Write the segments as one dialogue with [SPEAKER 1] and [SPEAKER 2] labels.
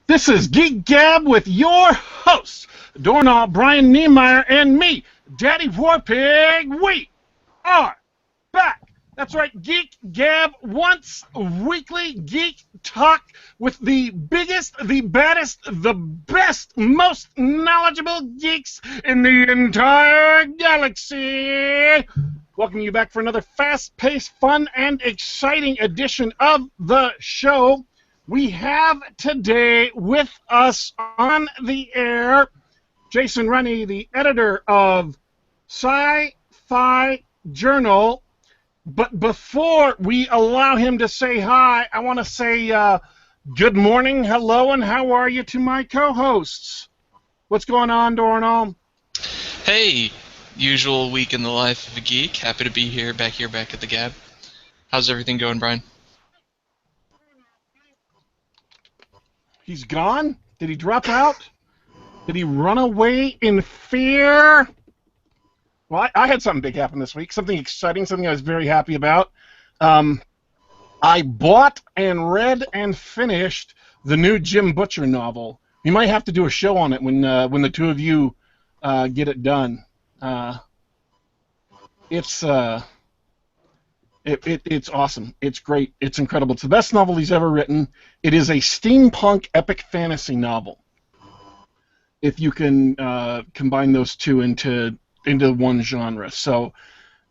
[SPEAKER 1] This is Geek Gab with your hosts, Dorrinal, Brian Niemeier, and me, Daddy Warpig. We are back. That's right, Geek Gab, once weekly geek talk with the biggest, the baddest, the best, most knowledgeable geeks in the entire galaxy. Welcome you back for another fast-paced, fun, and exciting edition of the show. We have today with us on the air Jason Rennie, the editor of Sci-Fi Journal. But before we allow him to say hi, I want to say good morning, hello, and how are you to my co-hosts? What's going on, Dorrinal?
[SPEAKER 2] Hey, usual week in the life of a geek. Happy to be back at the Gab. How's everything going, Brian?
[SPEAKER 1] He's gone? Did he drop out? Did he run away in fear? Well, I had something big happen this week, something exciting, something I was very happy about. I bought and read and finished the new Jim Butcher novel. We might have to do a show on it when the two of you get it done. It's awesome. It's great. It's incredible. It's the best novel he's ever written. It is a steampunk epic fantasy novel. If you can combine those two into one genre. So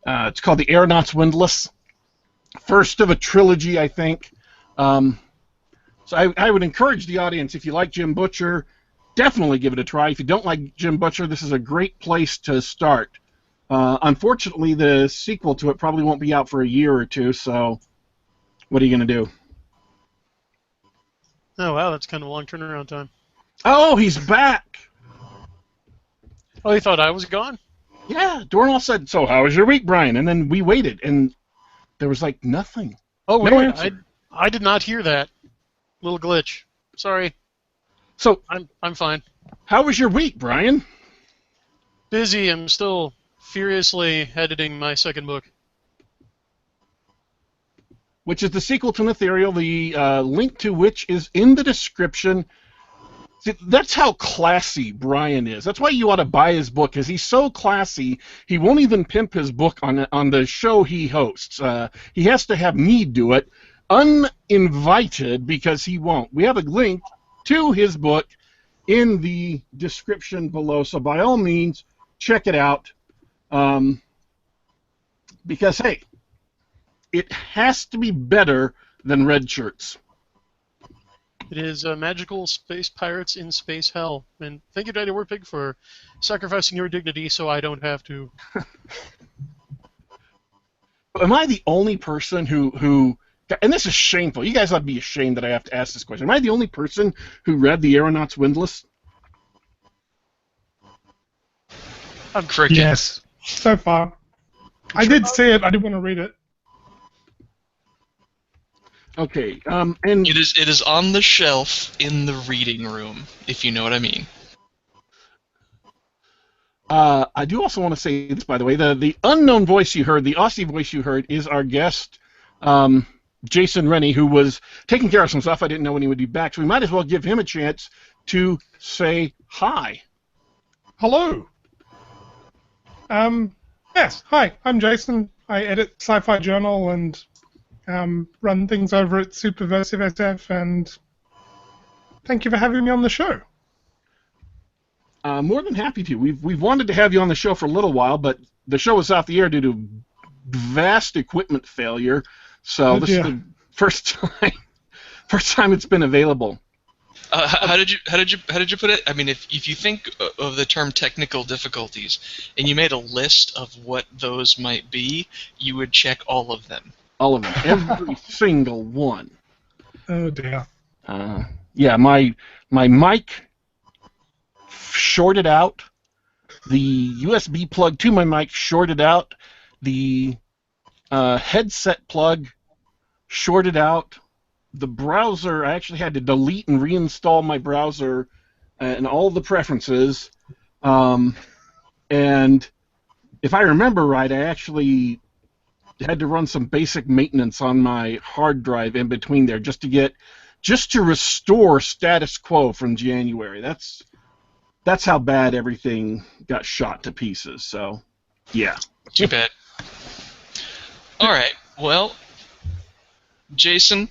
[SPEAKER 1] it's called The Aeronaut's Windlass. First of a trilogy, I think. So I would encourage the audience, if you like Jim Butcher, definitely give it a try. If you don't like Jim Butcher, this is a great place to start. Unfortunately, the sequel to it probably won't be out for a year or two, so what are you going to do?
[SPEAKER 3] Oh, wow, that's kind of a long turnaround time.
[SPEAKER 1] Oh, he's back!
[SPEAKER 3] Oh, you thought I was gone?
[SPEAKER 1] Yeah, Dorrinal said, so how was your week, Brian? And then we waited, and there was, like, nothing.
[SPEAKER 3] Oh,
[SPEAKER 1] no
[SPEAKER 3] wait,
[SPEAKER 1] answer.
[SPEAKER 3] I did not hear that. Little glitch. Sorry.
[SPEAKER 1] So,
[SPEAKER 3] I'm fine.
[SPEAKER 1] How was your week, Brian?
[SPEAKER 3] Busy. I'm still furiously editing my second book.
[SPEAKER 1] Which is the sequel to Ethereal, the link to which is in the description. See, that's how classy Brian is. That's why you ought to buy his book, because he's so classy, he won't even pimp his book on the show he hosts. He has to have me do it, uninvited, because he won't. We have a link to his book in the description below, so by all means, check it out. Because, hey, it has to be better than Red Shirts.
[SPEAKER 3] It is magical space pirates in space hell. And thank you, Daddy Warpig, for sacrificing your dignity so I don't have to.
[SPEAKER 1] Am I the only person who and this is shameful, you guys ought to be ashamed that I have to ask this question. Am I the only person who read The Aeronaut's Windlass?
[SPEAKER 2] I'm cricket.
[SPEAKER 4] Yes, so far. I did see it, I didn't want to read it.
[SPEAKER 1] Okay, and
[SPEAKER 2] It is on the shelf in the reading room, if you know what I mean.
[SPEAKER 1] I do also want to say this, by the way. The unknown voice you heard, the Aussie voice you heard, is our guest, Jason Rennie, who was taking care of some stuff. I didn't know when he would be back, so we might as well give him a chance to say hi.
[SPEAKER 4] Hello. Yes, hi, I'm Jason. I edit Sci-Fi Journal and run things over at Superversive SF, and thank you for having me on the show.
[SPEAKER 1] More than happy to. We've wanted to have you on the show for a little while, but the show was off the air due to vast equipment failure. So this is the first time it's been available.
[SPEAKER 2] How did you put it? I mean, if you think of the term technical difficulties and you made a list of what those might be, you would check all of them.
[SPEAKER 1] All of them, every single one.
[SPEAKER 4] Oh dear.
[SPEAKER 1] Yeah, my mic shorted out. The USB plug to my mic shorted out. The headset plug shorted out. The browser, I actually had to delete and reinstall my browser and all the preferences. And if I remember right, I actually had to run some basic maintenance on my hard drive in between there just to get just to restore status quo from January. That's how bad everything got shot to pieces. So, yeah.
[SPEAKER 2] Too bad. All right. Well, Jason,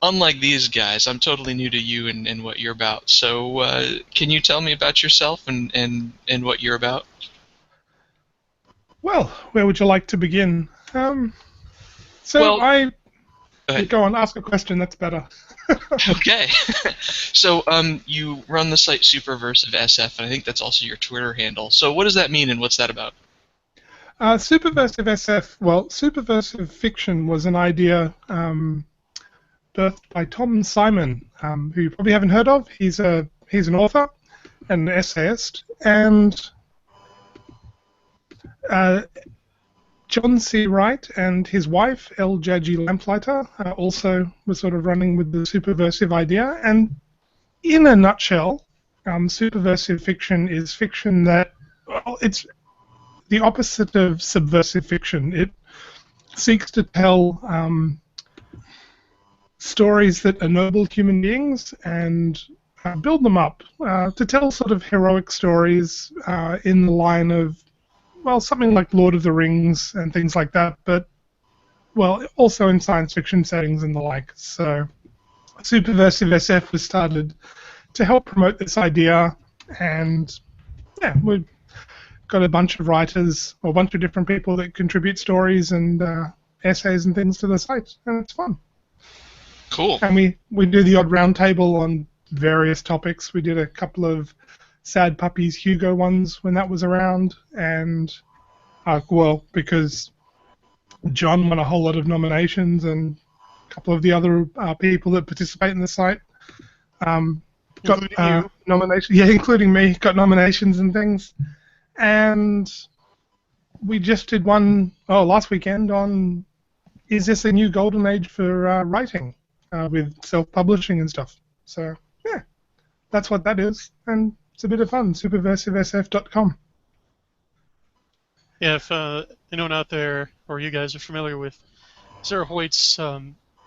[SPEAKER 2] unlike these guys, I'm totally new to you and what you're about. So, can you tell me about yourself and what you're about?
[SPEAKER 4] Well, where would you like to begin? Go on, ask a question. That's better.
[SPEAKER 2] Okay. So, you run the site Superversive SF, and I think that's also your Twitter handle. So, what does that mean, and what's that about?
[SPEAKER 4] Superversive SF. Well, Superversive Fiction was an idea birthed by Tom Simon, who you probably haven't heard of. He's an author and an essayist, and John C. Wright and his wife, L. Jaji Lamplighter, also were sort of running with the Superversive idea. And in a nutshell, Superversive Fiction is fiction that, well, it's the opposite of subversive fiction. It seeks to tell stories that ennoble human beings and build them up, to tell sort of heroic stories in the line of, well, something like Lord of the Rings and things like that, but, well, also in science fiction settings and the like. So Superversive SF was started to help promote this idea, and, yeah, we've got a bunch of writers, or a bunch of different people that contribute stories and essays and things to the site, and it's fun.
[SPEAKER 2] Cool.
[SPEAKER 4] And we do the odd round table on various topics. We did a couple of Sad Puppies Hugo ones when that was around, and well, because John won a whole lot of nominations, and a couple of the other people that participate in the site got nominations. Yeah, including me, got nominations and things. And we just did one last weekend on, is this a new golden age for writing with self-publishing and stuff. So yeah, that's what that is, and it's a bit of fun. Superversivesf.com.
[SPEAKER 3] Yeah, if anyone out there or you guys are familiar with Sarah Hoyt's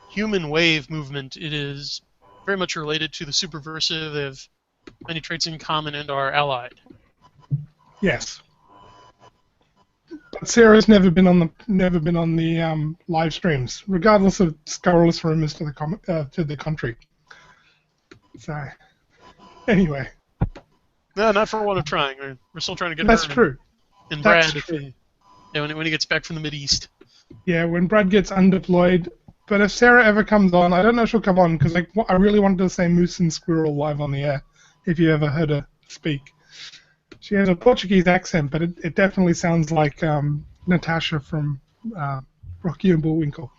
[SPEAKER 3] human wave movement, it is very much related to the Superversive. They have many traits in common and are allied.
[SPEAKER 4] Yes. But Sarah's never been on the live streams, regardless of scurrilous rumors to the contrary. So anyway.
[SPEAKER 3] No, not for want of trying. We're still trying to get
[SPEAKER 4] That's
[SPEAKER 3] her.
[SPEAKER 4] true.
[SPEAKER 3] And
[SPEAKER 4] That's
[SPEAKER 3] Brad,
[SPEAKER 4] true.
[SPEAKER 3] When he gets back from the Mideast.
[SPEAKER 4] Yeah, when Brad gets undeployed. But if Sarah ever comes on, I don't know if she'll come on, because I really wanted to say moose and squirrel live on the air, if you ever heard her speak. She has a Portuguese accent, but it definitely sounds like Natasha from Rocky and Bullwinkle.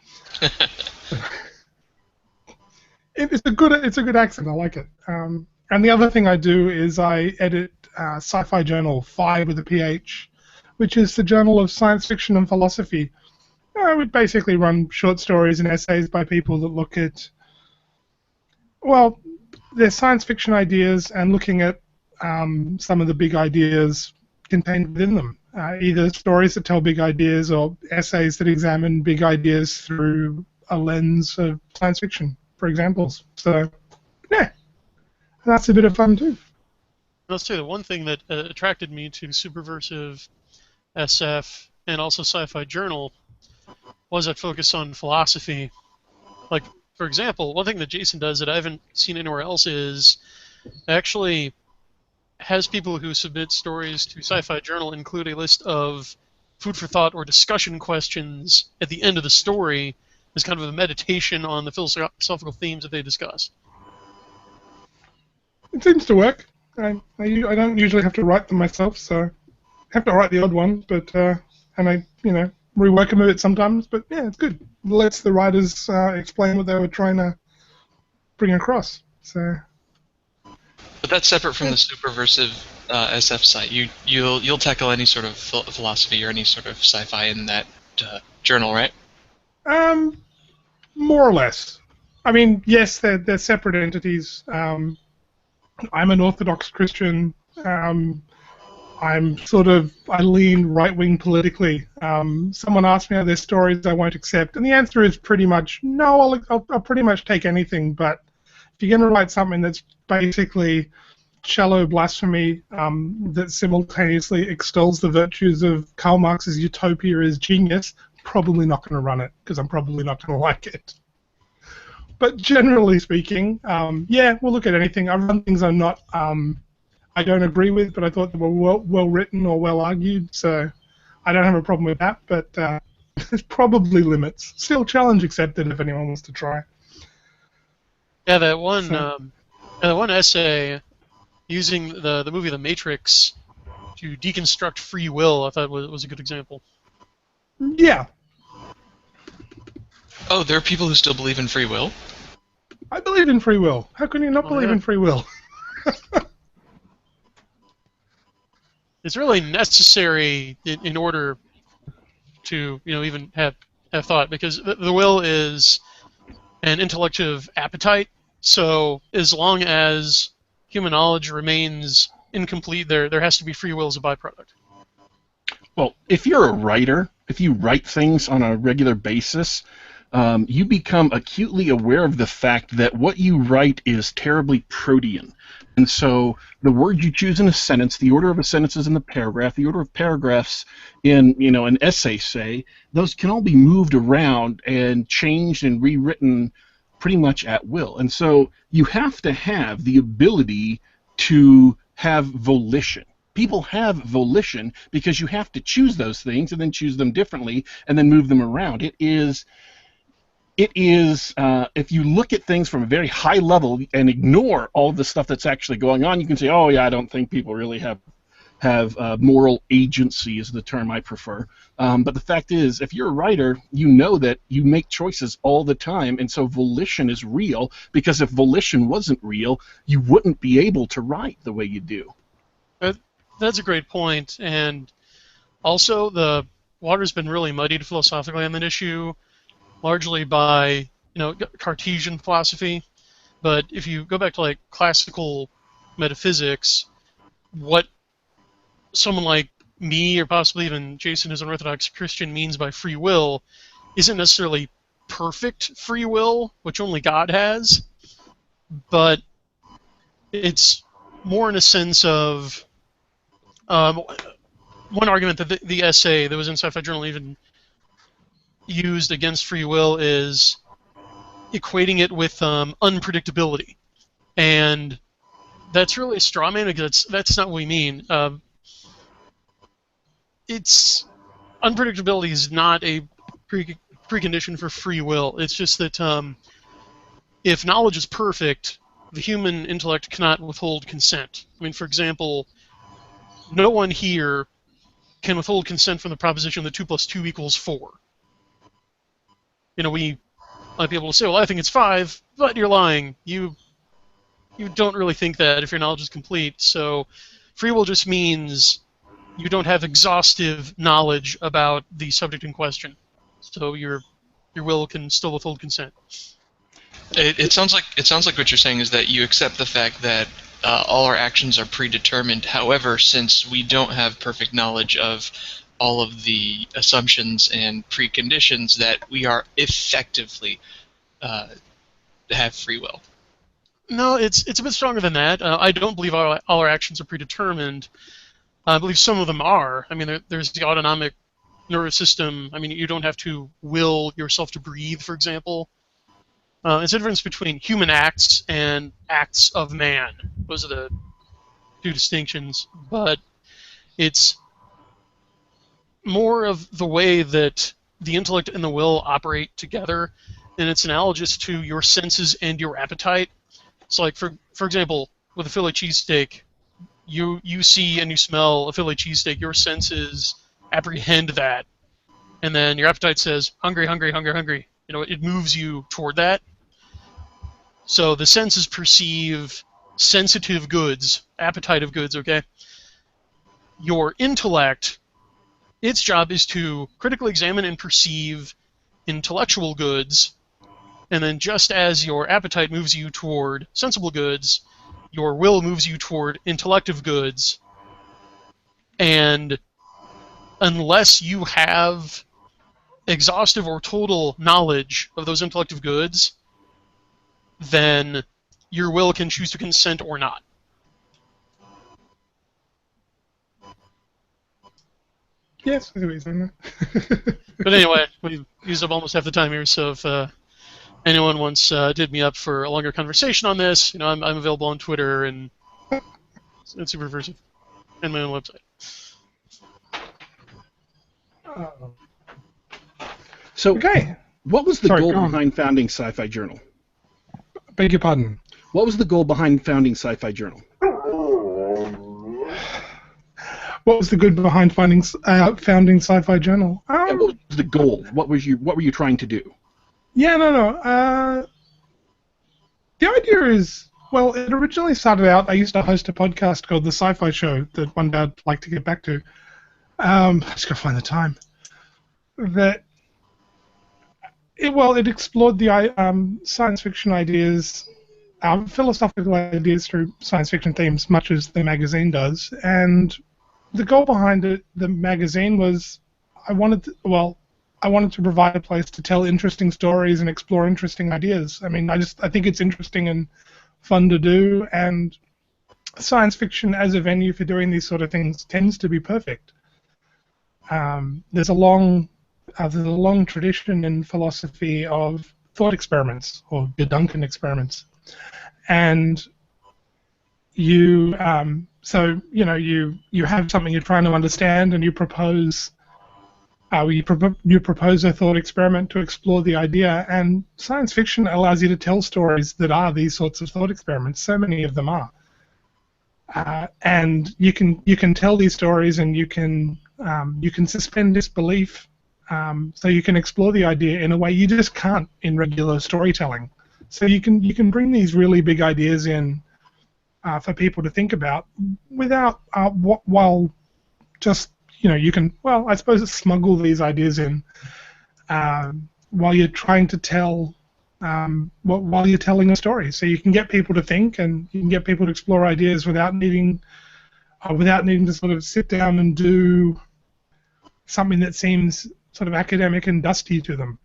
[SPEAKER 4] It's a good accent. I like it. And the other thing I do is I edit Sci-Fi Journal, Phi with a PH, which is the journal of science fiction and philosophy. I would basically run short stories and essays by people that look at, well, their science fiction ideas and looking at some of the big ideas contained within them. Either stories that tell big ideas or essays that examine big ideas through a lens of science fiction, for examples. So, yeah, that's a bit of fun too.
[SPEAKER 3] I'll say the one thing that attracted me to Superversive SF and also Sci-Fi Journal was that focus on philosophy. Like, for example, one thing that Jason does that I haven't seen anywhere else is actually has people who submit stories to Sci-Fi Journal include a list of food for thought or discussion questions at the end of the story as kind of a meditation on the philosophical themes that they discuss.
[SPEAKER 4] It seems to work. I don't usually have to write them myself, so I have to write the odd one, but and I rework them a bit sometimes. But yeah, it's good. It lets the writers explain what they were trying to bring across. So.
[SPEAKER 2] But that's separate from the Superversive SF site. You'll tackle any sort of philosophy or any sort of sci-fi in that journal, right?
[SPEAKER 4] More or less. I mean, yes, they're separate entities. I'm an Orthodox Christian. I lean right-wing politically. Someone asked me, are there stories I won't accept? And the answer is pretty much no. I'll pretty much take anything, but you're going to write something that's basically shallow blasphemy that simultaneously extols the virtues of Karl Marx's utopia as genius, probably not going to run it, because I'm probably not going to like it. But generally speaking, yeah, we'll look at anything. I run things I'm not, I don't agree with, but I thought they were well written or well argued, so I don't have a problem with that, but there's probably limits. Still, challenge accepted if anyone wants to try.
[SPEAKER 3] Yeah, that one essay using the movie The Matrix to deconstruct free will, I thought was a good example.
[SPEAKER 4] Yeah.
[SPEAKER 2] Oh, there are people who still believe in free will?
[SPEAKER 4] I believe in free will. How can you not believe in free will?
[SPEAKER 3] It's really necessary in order to even have thought, because the will is an intellective appetite. So as long as human knowledge remains incomplete, there has to be free will as a byproduct.
[SPEAKER 1] Well, if you're a writer, if you write things on a regular basis, you become acutely aware of the fact that what you write is terribly protean. And so the words you choose in a sentence, the order of a sentence is in the paragraph, the order of paragraphs in an essay, say, those can all be moved around and changed and rewritten pretty much at will. And so you have to have the ability to have volition. People have volition because you have to choose those things and then choose them differently and then move them around. It is if you look at things from a very high level and ignore all the stuff that's actually going on, you can say, oh yeah, I don't think people really have moral agency is the term I prefer. But the fact is, if you're a writer, you know that you make choices all the time, and so volition is real, because if volition wasn't real, you wouldn't be able to write the way you do.
[SPEAKER 3] That's a great point, and also the water's been really muddied philosophically on that issue, largely by Cartesian philosophy. But if you go back to like classical metaphysics, what someone like me or possibly even Jason as an Orthodox Christian means by free will isn't necessarily perfect free will, which only God has, but it's more in a sense of one argument that the essay that was in Sci-Fi Journal even used against free will is equating it with unpredictability, and that's really a straw man, because that's not what we mean. It's unpredictability is not a precondition for free will. It's just that if knowledge is perfect, the human intellect cannot withhold consent. I mean, for example, no one here can withhold consent from the proposition that 2 + 2 = 4. We might be able to say, well, I think it's 5, but you're lying. You don't really think that if your knowledge is complete. So free will just means you don't have exhaustive knowledge about the subject in question. So your will can still withhold consent.
[SPEAKER 2] It sounds like what you're saying is that you accept the fact that all our actions are predetermined. However, since we don't have perfect knowledge of all of the assumptions and preconditions, that we are effectively have free will.
[SPEAKER 3] No, it's a bit stronger than that. I don't believe all our actions are predetermined. I believe some of them are. I mean, there's the autonomic nervous system. I mean, you don't have to will yourself to breathe, for example. It's a difference between human acts and acts of man. Those are the two distinctions. But it's more of the way that the intellect and the will operate together, and it's analogous to your senses and your appetite. So, like, for example, with a Philly cheesesteak, you see and you smell a Philly cheesesteak, your senses apprehend that, and then your appetite says, hungry, hungry, hungry, hungry. It moves you toward that. So the senses perceive sensitive goods, appetite of goods, okay? Your intellect, its job is to critically examine and perceive intellectual goods, and then just as your appetite moves you toward sensible goods, your will moves you toward intellective goods, and unless you have exhaustive or total knowledge of those intellective goods, then your will can choose to consent or not.
[SPEAKER 4] Yes, I see what you're saying there.
[SPEAKER 3] But anyway, we've used up almost half the time here, so if anyone wants to hit me up for a longer conversation on this, I'm available on Twitter and Superversive and my own website.
[SPEAKER 1] So,
[SPEAKER 4] Okay.
[SPEAKER 1] what was the
[SPEAKER 4] Sorry,
[SPEAKER 1] goal
[SPEAKER 4] go on.
[SPEAKER 1] behind founding Sci-Fi Journal?
[SPEAKER 4] Beg your pardon.
[SPEAKER 1] What was the goal behind founding Sci-Fi Journal?
[SPEAKER 4] What was the good behind founding Sci-Fi Journal?
[SPEAKER 1] And what was the goal? What were you trying to do?
[SPEAKER 4] Yeah, no. The idea is, well, it originally started out, I used to host a podcast called The Sci-Fi Show that one day I'd like to get back to. I just got to find the time. It explored the science fiction ideas, philosophical ideas through science fiction themes, much as the magazine does. And the goal behind it, the magazine, was I wanted to provide a place to tell interesting stories and explore interesting ideas. I mean, I think it's interesting and fun to do, and science fiction as a venue for doing these sort of things tends to be perfect. There's a long tradition in philosophy of thought experiments, or Duncan experiments, and you have something you're trying to understand, and you propose a thought experiment to explore the idea, and science fiction allows you to tell stories that are these sorts of thought experiments. So many of them are, and you can tell these stories, and you can suspend disbelief, so you can explore the idea in a way you just can't in regular storytelling. So you can bring these really big ideas in for people to think about without while just you can, well, I suppose, smuggle these ideas in while you're trying to tell while you're telling a story. So you can get people to think, and you can get people to explore ideas without needing to sort of sit down and do something that seems sort of academic and dusty to them.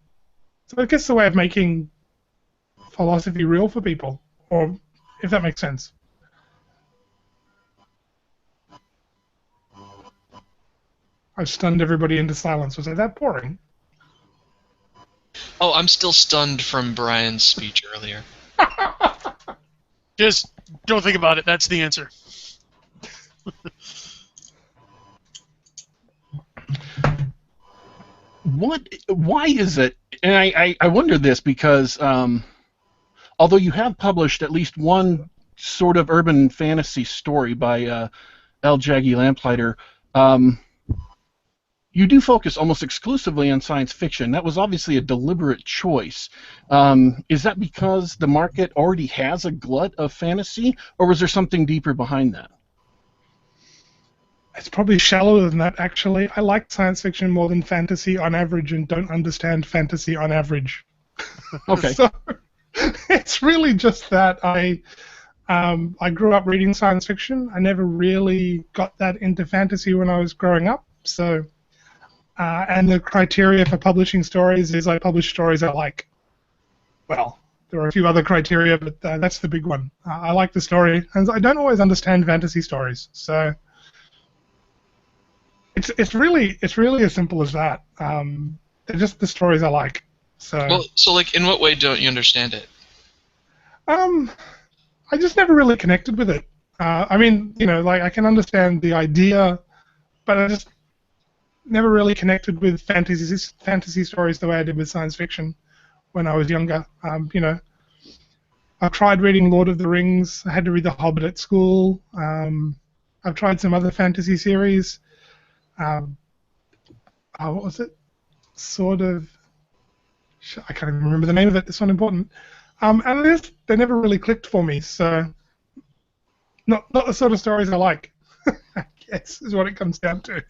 [SPEAKER 4] So I guess the way of making philosophy real for people, or if that makes sense. I've stunned everybody into silence. Was I that boring?
[SPEAKER 2] Oh, I'm still stunned from Brian's speech earlier.
[SPEAKER 3] Just don't think about it. That's the answer.
[SPEAKER 1] Why is it, and I wonder this because although you have published at least one sort of urban fantasy story by L. Jaggy Lamplighter, you do focus almost exclusively on science fiction. That was obviously a deliberate choice. Is that because the market already has a glut of fantasy, or was there something deeper behind that?
[SPEAKER 4] It's probably shallower than that, actually. I like science fiction more than fantasy on average, and don't understand fantasy on average.
[SPEAKER 1] Okay.
[SPEAKER 4] So it's really just that I grew up reading science fiction. I never really got that into fantasy when I was growing up. So, and the criteria for publishing stories is I publish stories I like. Well, there are a few other criteria, but that's the big one. I like the story, and I don't always understand fantasy stories. So it's really as simple as that. They're just the stories I like. So
[SPEAKER 2] like, in what way don't you understand it?
[SPEAKER 4] I just never really connected with it. I mean, like, I can understand the idea, but I just never really connected with fantasy stories the way I did with science fiction when I was younger. I've tried reading Lord of the Rings. I had to read The Hobbit at school. I've tried some other fantasy series. What was it? Sort of. I can't even remember the name of it. It's not important. And they never really clicked for me. So, not the sort of stories I like. I guess is what it comes down to.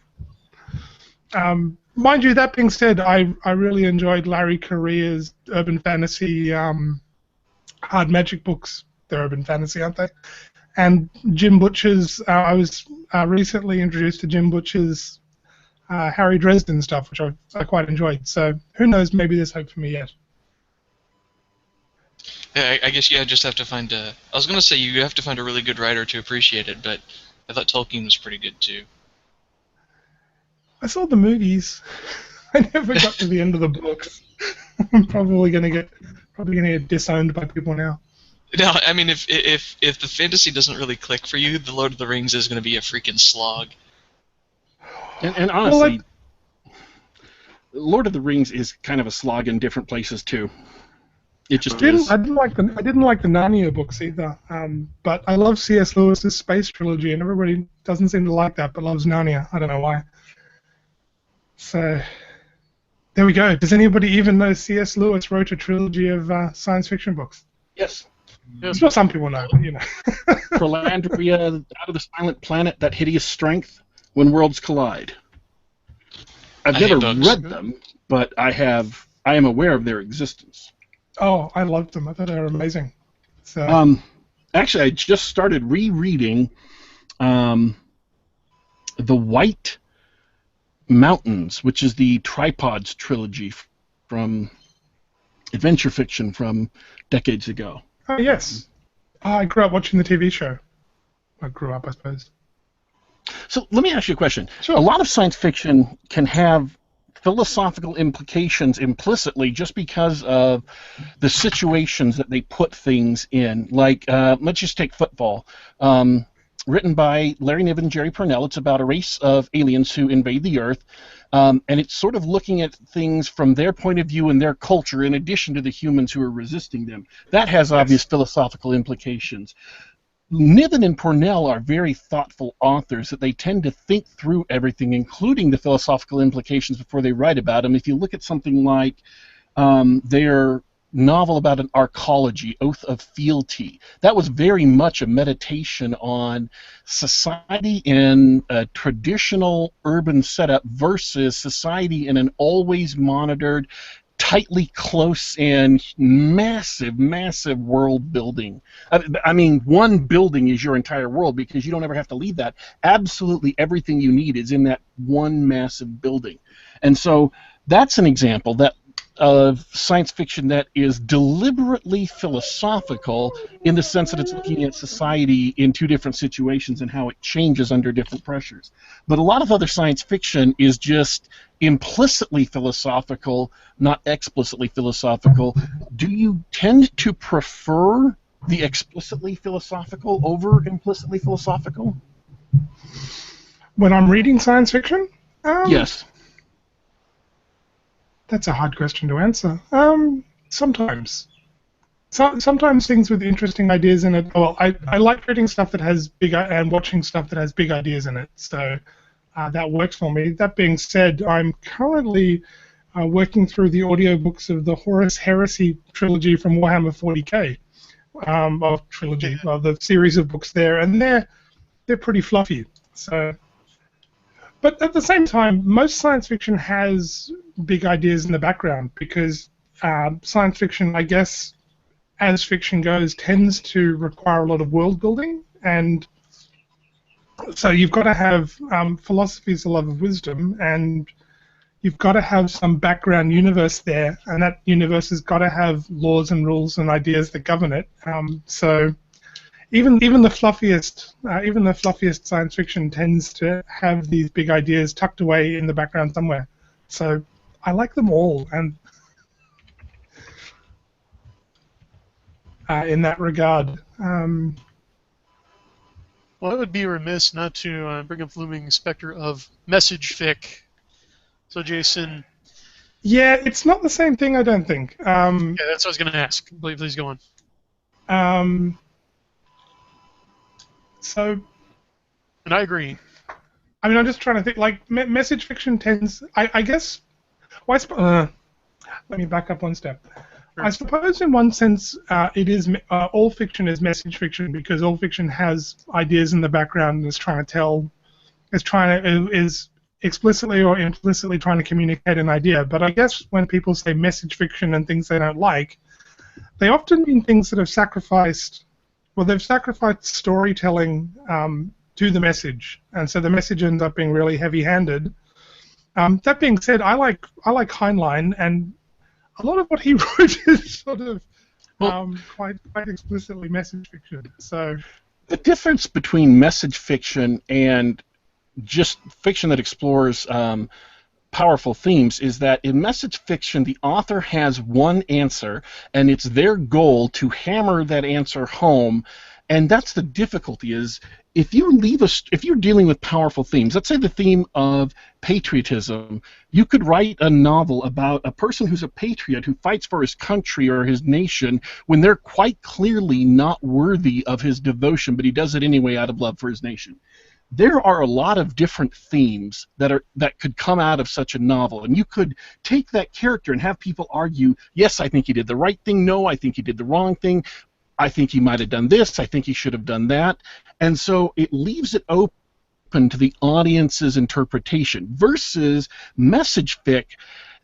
[SPEAKER 4] Mind you, that being said, I really enjoyed Larry Correa's urban fantasy hard magic books. They're urban fantasy, aren't they? And Jim Butcher's. I was recently introduced to Jim Butcher's Harry Dresden stuff, which I quite enjoyed. So who knows? Maybe there's hope for me yet.
[SPEAKER 2] I guess you just have to find a... I was going to say you have to find a really good writer to appreciate it, but I thought Tolkien was pretty good too.
[SPEAKER 4] I saw the movies. I never got to the end of the books. I'm probably gonna get disowned by people now.
[SPEAKER 2] No, I mean, if the fantasy doesn't really click for you, The Lord of the Rings is going to be a freaking slog.
[SPEAKER 1] And honestly, Lord of the Rings is kind of a slog in different places too. It just is.
[SPEAKER 4] I didn't like the Narnia books either. But I love C.S. Lewis's space trilogy, and everybody doesn't seem to like that, but loves Narnia. I don't know why. So there we go. Does anybody even know C.S. Lewis wrote a trilogy of science fiction books?
[SPEAKER 1] Yes.
[SPEAKER 4] I'm sure some people know, but you know.
[SPEAKER 1] Philandria, Out of the Silent Planet, That Hideous Strength, When Worlds Collide. I've never read them, but I am aware of their existence.
[SPEAKER 4] Oh, I loved them. I thought they were amazing. So.
[SPEAKER 1] Actually, I just started rereading The White Mountains, which is the Tripods trilogy from adventure fiction from decades ago.
[SPEAKER 4] Oh, yes. I grew up watching the TV show. I grew up, I suppose.
[SPEAKER 1] So let me ask you a question.
[SPEAKER 4] Sure.
[SPEAKER 1] A lot of science fiction can have philosophical implications implicitly just because of the situations that they put things in. Like, let's just take Football. Written by Larry Niven and Jerry Pournelle. It's about a race of aliens who invade the Earth, and it's sort of looking at things from their point of view and their culture in addition to the humans who are resisting them. That has obvious philosophical implications. Niven and Pournelle are very thoughtful authors that they tend to think through everything, including the philosophical implications, before they write about them. If you look at something like their novel about an arcology, Oath of Fealty, that was very much a meditation on society in a traditional urban setup versus society in an always monitored, tightly close and massive world building. I mean, one building is your entire world because you don't ever have to leave that. Absolutely everything you need is in that one massive building. And so that's an example of science fiction that is deliberately philosophical in the sense that it's looking at society in two different situations and how it changes under different pressures. But a lot of other science fiction is just implicitly philosophical, not explicitly philosophical. Do you tend to prefer the explicitly philosophical over implicitly philosophical?
[SPEAKER 4] When I'm reading science fiction?
[SPEAKER 1] Yes.
[SPEAKER 4] That's a hard question to answer. Sometimes. Sometimes things with interesting ideas in it. Well, I like reading stuff that has and watching stuff that has big ideas in it. So that works for me. That being said, I'm currently working through the audiobooks of the Horus Heresy trilogy from Warhammer 40k, of the series of books there, and they're pretty fluffy. So. But at the same time, most science fiction has big ideas in the background because science fiction, I guess, as fiction goes, tends to require a lot of world building, and so you've got to have philosophy is the love of wisdom, and you've got to have some background universe there, and that universe has got to have laws and rules and ideas that govern it. So. Even the fluffiest science fiction tends to have these big ideas tucked away in the background somewhere. So I like them all, and in that regard.
[SPEAKER 3] Well, it would be remiss not to bring up the looming specter of message fic. So, Jason.
[SPEAKER 4] Yeah, it's not the same thing, I don't think.
[SPEAKER 3] Yeah, that's what I was going to ask. Please go on. So, and I agree.
[SPEAKER 4] I mean, I'm just trying to think. Like, message fiction tends, I guess. Let me back up one step. Sure. I suppose, in one sense, it is all fiction is message fiction because all fiction has ideas in the background and is explicitly or implicitly trying to communicate an idea. But I guess when people say message fiction and things they don't like, they often mean things that have sacrificed. Well, they've sacrificed storytelling to the message, and so the message ends up being really heavy-handed. That being said, I like Heinlein, and a lot of what he wrote is sort of quite explicitly message fiction. So
[SPEAKER 1] the difference between message fiction and just fiction that explores powerful themes is that in message fiction the author has one answer and it's their goal to hammer that answer home, and that's the difficulty. Is if you're dealing with powerful themes, let's say the theme of patriotism, you could write a novel about a person who's a patriot who fights for his country or his nation when they're quite clearly not worthy of his devotion, but he does it anyway out of love for his nation. There are a lot of different themes that could come out of such a novel, and you could take that character and have people argue, yes, I think he did the right thing, no, I think he did the wrong thing, I think he might have done this, I think he should have done that, and so it leaves it open to the audience's interpretation, versus message fic.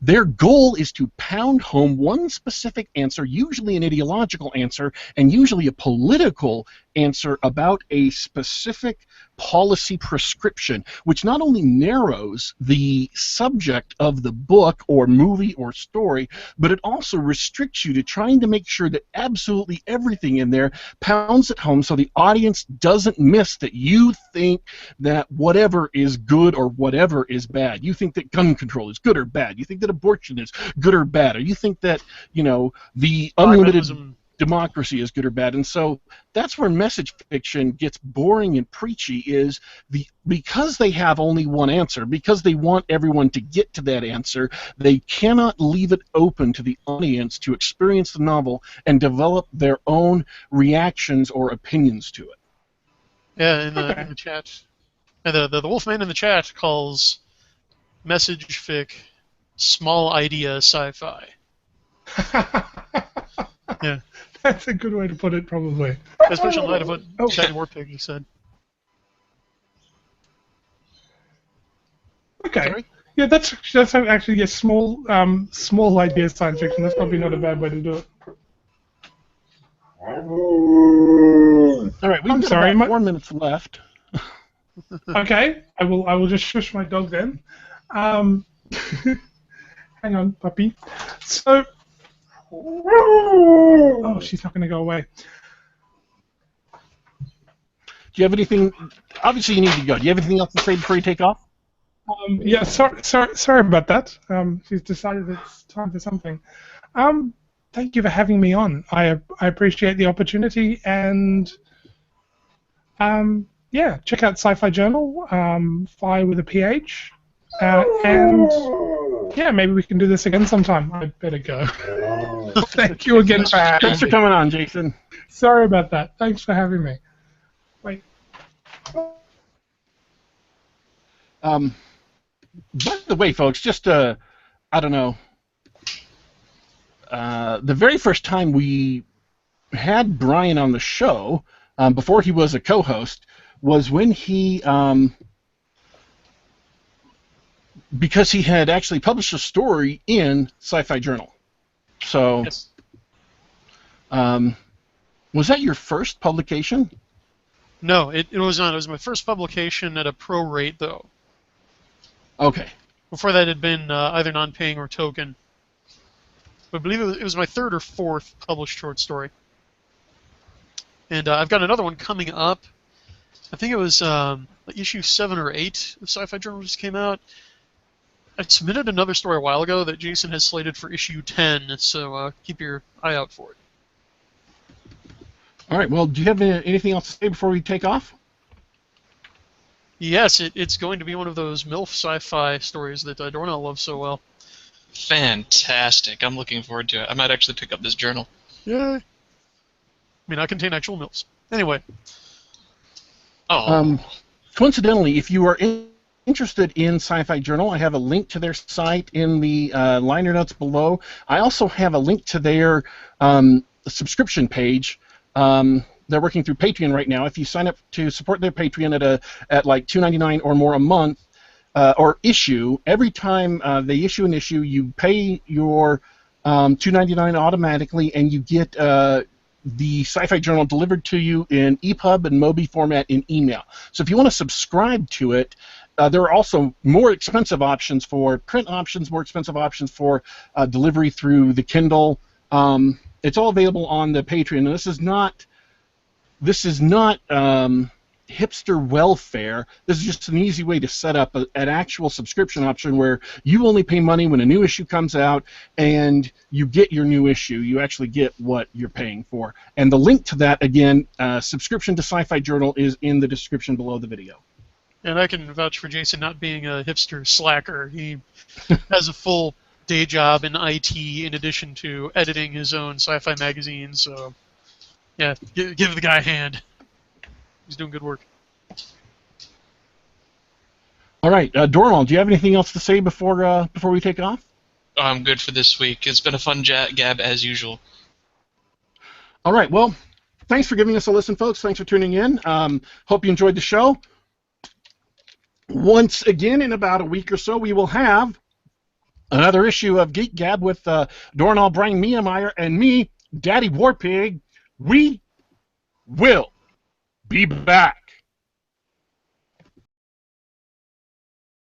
[SPEAKER 1] Their goal is to pound home one specific answer, usually an ideological answer, and usually a political answer about a specific policy prescription, which not only narrows the subject of the book or movie or story, but it also restricts you to trying to make sure that absolutely everything in there pounds it home so the audience doesn't miss that you think that whatever is good or whatever is bad. You think that gun control is good or bad. You think that abortion is good or bad. Or you think that, the unlimited democracy is good or bad. And so that's where message fiction gets boring and preachy, is because they have only one answer, because they want everyone to get to that answer, they cannot leave it open to the audience to experience the novel and develop their own reactions or opinions to it.
[SPEAKER 3] Yeah, in the chat. And the Wolfman in the chat calls message fic small idea sci-fi. Yeah.
[SPEAKER 4] That's a good way to put it, probably.
[SPEAKER 3] Especially in light of what Daddy Warpig said.
[SPEAKER 4] Okay.
[SPEAKER 3] Sorry?
[SPEAKER 4] Yeah, that's actually a small idea science fiction. That's probably not a bad way to do it.
[SPEAKER 1] All right, we've got about 4 minutes left.
[SPEAKER 4] Okay, I will just shush my dog then. Hang on, puppy. So. Oh, she's not going to go away.
[SPEAKER 1] Do you have anything? Obviously, you need to go. Do you have anything else to say before you take off?
[SPEAKER 4] Yeah, sorry about that. She's decided it's time for something. Thank you for having me on. I appreciate the opportunity, and yeah, check out Sci-Fi Journal, Fi with a PH, and yeah, maybe we can do this again sometime. I better go. Thank you again for having me.
[SPEAKER 1] Thanks for coming on, Jason.
[SPEAKER 4] Sorry about that. Thanks for having me. Wait.
[SPEAKER 1] By the way, folks, just I don't know. The very first time we had Brian on the show, before he was a co-host, was when he, because he had actually published a story in Sci-Fi Journal. So,
[SPEAKER 3] Yes.
[SPEAKER 1] Was that your first publication?
[SPEAKER 3] No, it was not. It was my first publication at a pro rate, though.
[SPEAKER 1] Okay.
[SPEAKER 3] Before that, it had been either non-paying or token. But I believe it was my third or fourth published short story. And I've got another one coming up. I think it was issue 7 or 8 of Sci-Fi Journal just came out. I submitted another story a while ago that Jason has slated for issue 10, so keep your eye out for it.
[SPEAKER 1] All right. Well, do you have anything else to say before we take off?
[SPEAKER 3] Yes, it's going to be one of those MILF sci-fi stories that Dorrinal loves so well.
[SPEAKER 2] Fantastic. I'm looking forward to it. I might actually pick up this journal.
[SPEAKER 3] Yay! May not contain actual MILFs. Anyway.
[SPEAKER 2] Oh.
[SPEAKER 1] Coincidentally, if you are interested in Sci-Fi Journal, I have a link to their site in the liner notes below. I also have a link to their subscription page. They're working through Patreon right now. If you sign up to support their Patreon at like $2.99 or more a month, or issue, every time they issue an issue, you pay your $2.99 automatically, and you get the Sci-Fi Journal delivered to you in EPUB and Mobi format in email. So if you want to subscribe to it, there are also more expensive options for print options, more expensive options for delivery through the Kindle. It's all available on the Patreon. And this is not hipster welfare. This is just an easy way to set up an actual subscription option where you only pay money when a new issue comes out, and you get your new issue. You actually get what you're paying for. And the link to that, again, subscription to Sci-Fi Journal, is in the description below the video.
[SPEAKER 3] And I can vouch for Jason not being a hipster slacker. He has a full day job in IT in addition to editing his own sci-fi magazine. So, yeah, give the guy a hand. He's doing good work.
[SPEAKER 1] All right, Dorrinal, do you have anything else to say before we take off?
[SPEAKER 2] I'm good for this week. It's been a fun gab as usual.
[SPEAKER 1] All right, well, thanks for giving us a listen, folks. Thanks for tuning in. Hope you enjoyed the show. Once again, in about a week or so, we will have another issue of Geek Gab with Dorrinal, Brian Niemeier, and me, Daddy Warpig. We will be back.